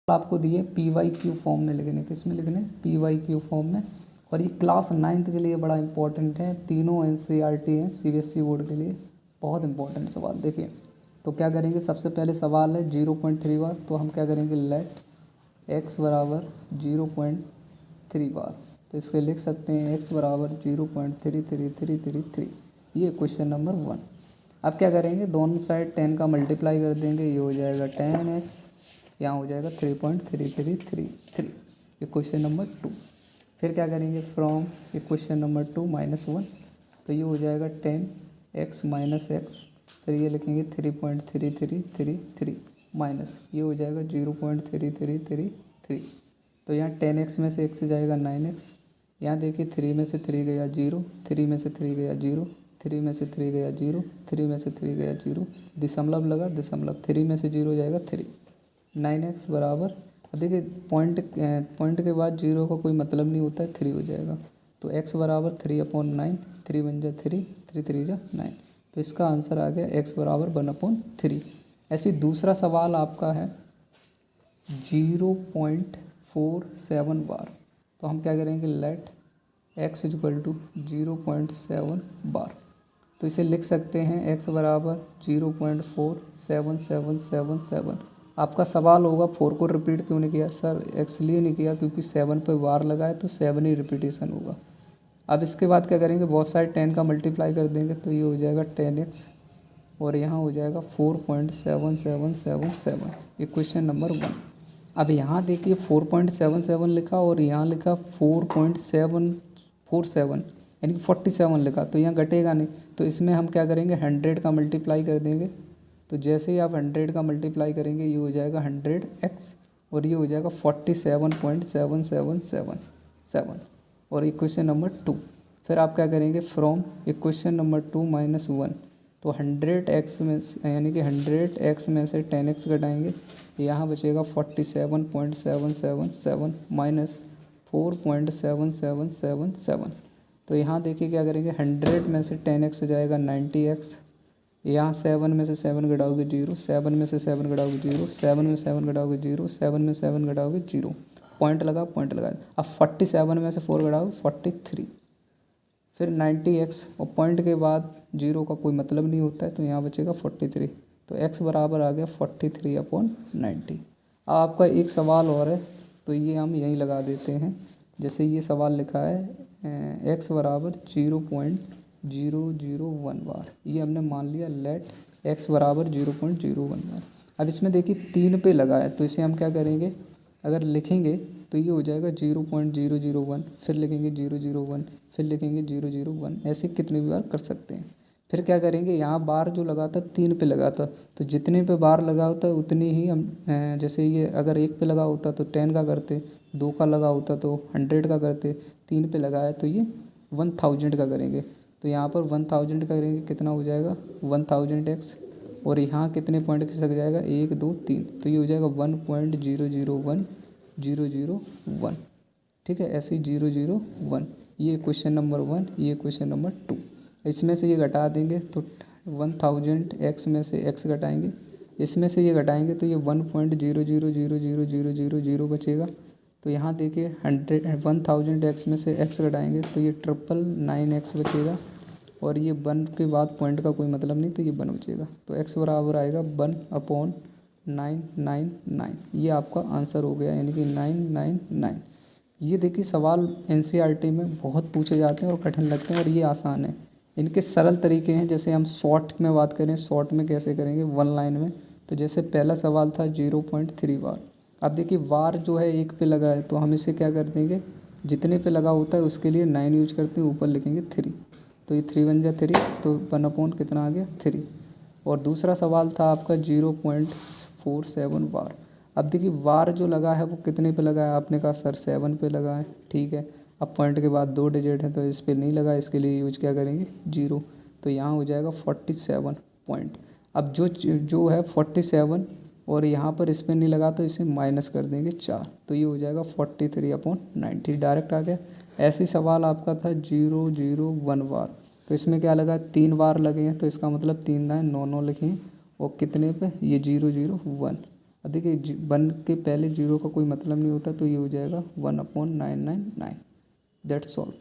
आपको दिए PYQ form में लिखने, किस में लिखने, PYQ फॉर्म में। और ये क्लास 9th के लिए बड़ा इंपॉर्टेंट है, तीनों NCERT हैं CBSE बोर्ड के लिए, बहुत इंपॉर्टेंट सवाल। देखिए तो क्या करेंगे, सबसे पहले सवाल है 0.3 बार, तो हम क्या करेंगे, लेट x बराबर 0.3 बार, तो इसके लिख सकते हैं x बराबर 0.33333। ये क्वेश्चन नंबर 1। अब क्या करेंगे, दोनों साइड 10 का मल्टीप्लाई कर देंगे, ये हो जाएगा 10x, यहाँ हो जाएगा 3.3333। ये क्वेश्चन नंबर 2। फिर क्या करेंगे, फ्रॉम ये क्वेश्चन नंबर 2 -1, तो ये हो जाएगा 10x माइनस एक्स, फिर ये लिखेंगे 3.3333 माइनस, ये हो जाएगा 0.3333। तो यहाँ 10x में से x जाएगा 9x, यहाँ देखिए 3 में से 3 गया 0, 3 में से 3 गया 0, 3 में से 3 गया 0, 3 में से 3 गया 0, दशमलव लगा दशमलव, 3 में से 0 जाएगा 3। 9x बराबर, देखिए पॉइंट के बाद 0 का कोई मतलब नहीं होता है, 3 हो जाएगा। तो x बराबर 3/9, 3 बन जा 3, 3 3 जा 9, तो इसका आंसर आ गया x बराबर 1/3। ऐसी दूसरा सवाल आपका है 0.47 बार, तो हम क्या करेंगे, लेट x इक्वल टू 0.7 बार, तो इसे लिख सकते हैं x बराबर 0.47777। आपका सवाल होगा 4 को रिपीट क्यों नहीं किया सर, इसलिए नहीं किया क्योंकि 7 पे बार लगाए तो 7 ही रिपीटेशन होगा। अब इसके बाद क्या करेंगे, बहुत सारे 10 का मल्टीप्लाई कर देंगे, तो ये हो जाएगा 10x और यहाँ हो जाएगा 4.7777। ये क्वेश्चन नंबर 1। अब यहाँ देखिए 4.77 लिखा और यहाँ लिखा 4.747, यानी कि 47 लिखा, तो यहाँ घटेगा नहीं, तो इसमें हम क्या करेंगे, 100 का मल्टीप्लाई कर देंगे। तो जैसे ही आप 100 का मल्टीप्लाई करेंगे, ये हो जाएगा 100x और ये हो जाएगा 47.7777। और इक्वेशन नंबर 2। फिर आप क्या करेंगे, फ्रॉम इक्वेशन नंबर 2 -1, तो 100x में यानी कि 100x में से 10x घटाएंगे, यहाँ बचेगा 47.777 माइनस 4.7777। तो यहाँ देखिए क्या करेंगे, 100 में से 10x जाएगा 90x, यहाँ 7 में से 7 घटाओगे 0, 7 में से 7 घटाओगे 0, 7 में 7 घटाओगे 0, 7 में 7 घटाओगे 0, पॉइंट लगा पॉइंट लगा। अब 47 में से 4 घटाओगे 43, फिर 90x और पॉइंट के बाद 0 का कोई मतलब नहीं होता है, तो यहाँ बचेगा 43। तो x बराबर आ गया 43/90। अब आपका एक सवाल और है, तो ये हम यहीं लगा देते हैं। जैसे ये सवाल लिखा है x बराबर 0.001 बार, ये हमने मान लिया लेट x बराबर 0.01 बार। अब इसमें देखिए 3 पे लगा है, तो इसे हम क्या करेंगे, अगर लिखेंगे तो ये हो जाएगा 0.001, फिर लिखेंगे 001, फिर लिखेंगे 001, ऐसे कितने भी बार कर सकते हैं। फिर क्या करेंगे, यहाँ बार जो लगा था 3 पे लगा था, तो जितने पे बार लगा होता है उतनी ही हम जैसे ये अगर 1 पे लगा होता तो 10 का करते, 2 का लगा होता तो 100 का करते, 3 पे लगा है तो ये 1000 का करेंगे। तो यहाँ पर 1000 करेंगे, कितना हो जाएगा 1000x, और यहाँ कितने पॉइंट खिसक जाएगा 1 2 3, तो ये हो जाएगा 1.001001। ठीक है, ऐसे 001। ये क्वेश्चन नंबर 1, ये क्वेश्चन नंबर 2। इसमें से ये घटा देंगे तो 1000x में से x घटाएंगे, इसमें से ये घटाएंगे तो ये 1.000000 बचेगा। तो यहाँ देखिए 1000x में से x घटाएंगे तो ये 999x बचेगा, और ये 1 के बाद पॉइंट का कोई मतलब नहीं, तो ये 1 बचेगा। तो x बराबर आएगा 1/999। ये आपका आंसर हो गया, यानी कि 999। ये देखिए सवाल NCERT में बहुत पूछे जाते हैं और कठिन लगते हैं, और ये आसान है। इनके सरल तरीके हैं, जैसे हम शॉर्ट में बात करें, शॉर्ट में कैसे करेंगे 1 लाइन में। तो जैसे पहला सवाल था 0.3 बार। अब देखिए बार जो है 1 पे लगा है, तो हम इसे क्या कर देंगे, जितने पे लगा होता है उसके लिए 9 यूज करते हैं, ऊपर लिखेंगे 3, तो ये 3 बन जा 3, तो 1/, कितना आ गया 3। और दूसरा सवाल था आपका 0.47 बार। अब देखिए बार जो लगा है वो कितने पे लगा है, आपने कहा सर 7 पे लगा है, ठीक है। अब पॉइंट के बाद 2 डिजिट है तो इस पे नहीं लगा, इसके लिए यूज क्या करेंगे 0, तो यहाँ हो जाएगा 47 पॉइंट। अब जो है 47 और यहाँ पर इस पर नहीं लगा तो इसे माइनस कर देंगे 4, तो ये हो जाएगा 43/90, डायरेक्ट आ गया। ऐसे सवाल आपका था 001 बार, तो इसमें क्या लगा 3 बार लगे हैं, तो इसका मतलब 3 9 9 लिखें, और कितने पे ये 001। अब देखिए 1 के पहले 0 का कोई मतलब नहीं होता, तो ये हो जाएगा 1/999। That's all.